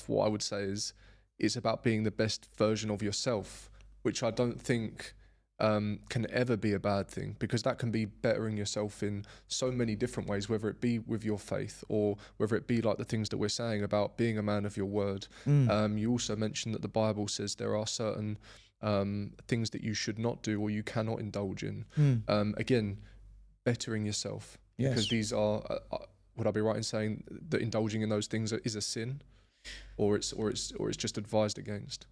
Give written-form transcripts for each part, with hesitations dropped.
what I would say is it's about being the best version of yourself, which I don't think can ever be a bad thing, because that can be bettering yourself in so many different ways, whether it be with your faith or whether it be like the things that we're saying about being a man of your word. You also mentioned that the Bible says there are certain things that you should not do or you cannot indulge in. Again, bettering yourself, because these are, would I be right in saying that indulging in those things is a sin, or it's just advised against?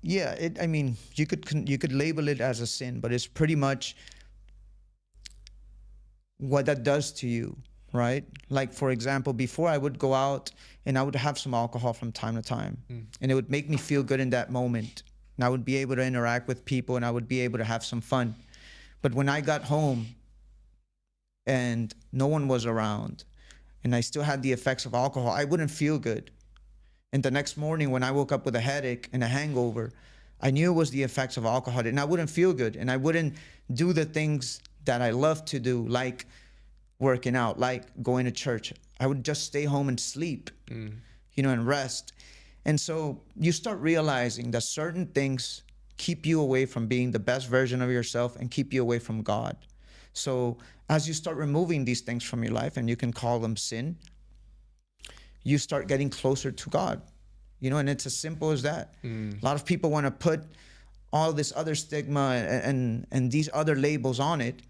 Yeah, I mean, you could label it as a sin, but it's pretty much what that does to you, right? Like, for example, before I would go out and I would have some alcohol from time to time, and it would make me feel good in that moment. And I would be able to interact with people and I would be able to have some fun. But when I got home and no one was around and I still had the effects of alcohol, I wouldn't feel good. And the next morning when I woke up with a headache and a hangover, I knew it was the effects of alcohol, and I wouldn't feel good, and I wouldn't do the things that I love to do, like working out, like going to church. I would just stay home and sleep, and rest. And so you start realizing that certain things keep you away from being the best version of yourself and keep you away from God. So as you start removing these things from your life, and you can call them sin, you start getting closer to God, and it's as simple as that. A lot of people want to put all this other stigma and these other labels on it,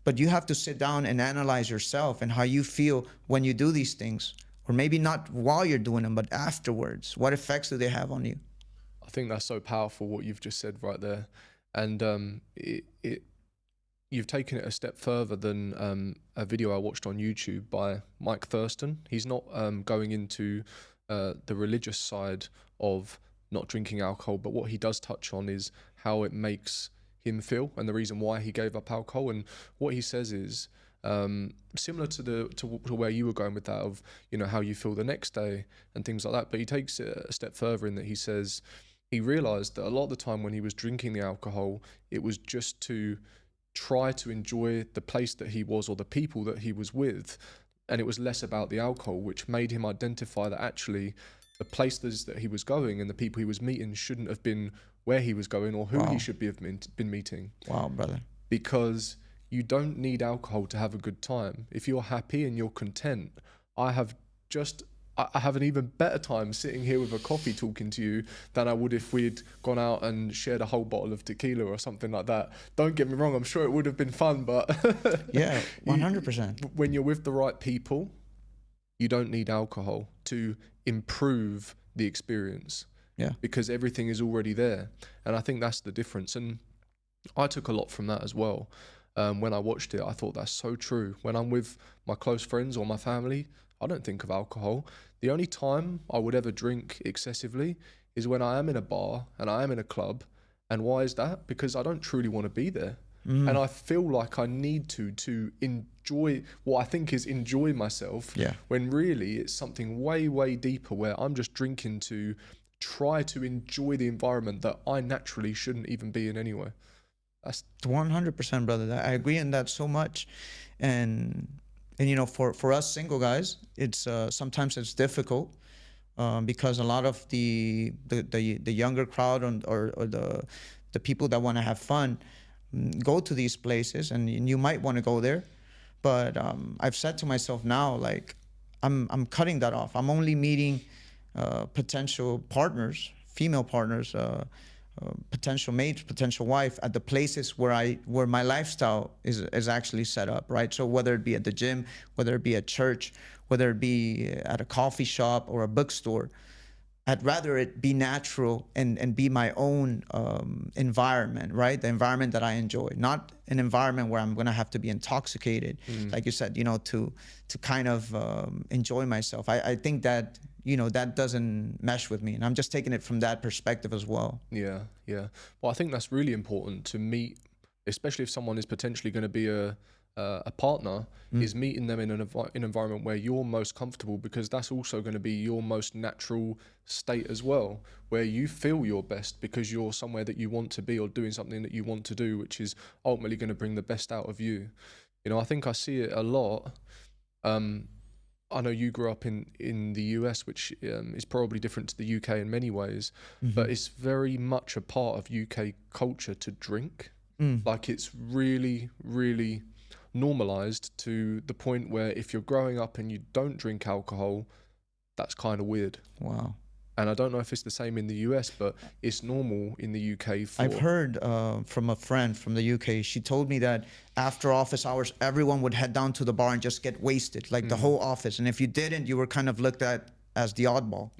but you have to sit down and analyze yourself and how you feel when you do these things, or maybe not while you're doing them, but afterwards. What effects do they have on you? I think that's so powerful what you've just said right there, and you've taken it a step further than a video I watched on YouTube by Mike Thurston. He's not going into the religious side of not drinking alcohol, but what he does touch on is how it makes him feel and the reason why he gave up alcohol. And what he says is similar to where you were going with that of, how you feel the next day and things like that. But he takes it a step further in that he says he realized that a lot of the time when he was drinking the alcohol, it was just to try to enjoy the place that he was or the people that he was with, and it was less about the alcohol, which made him identify that actually the places that he was going and the people he was meeting shouldn't have been where he was going or who he should have been meeting. Wow, brother. Because you don't need alcohol to have a good time. If you're happy and you're content, I have an even better time sitting here with a coffee talking to you than I would if we'd gone out and shared a whole bottle of tequila or something like that. Don't get me wrong, I'm sure it would have been fun, but yeah, 100%. When you're with the right people, you don't need alcohol to improve the experience. Yeah. Because everything is already there. And I think that's the difference. And I took a lot from that as well. When I watched it, I thought that's so true. When I'm with my close friends or my family, I don't think of alcohol. The only time I would ever drink excessively is when I am in a bar and I am in a club. And why is that? Because I don't truly want to be there. And I feel like I need to enjoy what I think is enjoy myself. Yeah. When really it's something way, way deeper where I'm just drinking to try to enjoy the environment that I naturally shouldn't even be in anyway. That's 100%, brother. I agree in that so much. And for us single guys, it's sometimes it's difficult because a lot of the younger crowd or the people that want to have fun go to these places, and you might want to go there. But I've said to myself now, like, I'm cutting that off. I'm only meeting potential partners, female partners, potential mate, potential wife at the places where my lifestyle is actually set up, right? So whether it be at the gym, whether it be at church, whether it be at a coffee shop or a bookstore, I'd rather it be natural and be my own environment, right? The environment that I enjoy, not an environment where I'm gonna have to be intoxicated, like you said, to kind of enjoy myself. I think that that doesn't mesh with me, and I'm just taking it from that perspective as well. Yeah. Well, I think that's really important to meet, especially if someone is potentially going to be a partner, is meeting them in an environment where you're most comfortable, because that's also going to be your most natural state as well, where you feel your best because you're somewhere that you want to be or doing something that you want to do, which is ultimately going to bring the best out of you. I think I see it a lot. I know you grew up in the US, which is probably different to the UK in many ways, but it's very much a part of UK culture to drink. Like it's really, really normalized to the point where if you're growing up and you don't drink alcohol, that's kind of weird. Wow. And I don't know if it's the same in the US, but it's normal in the UK for... I've heard from a friend from the UK. She told me that after office hours, everyone would head down to the bar and just get wasted, like the whole office. And if you didn't, you were kind of looked at as the oddball.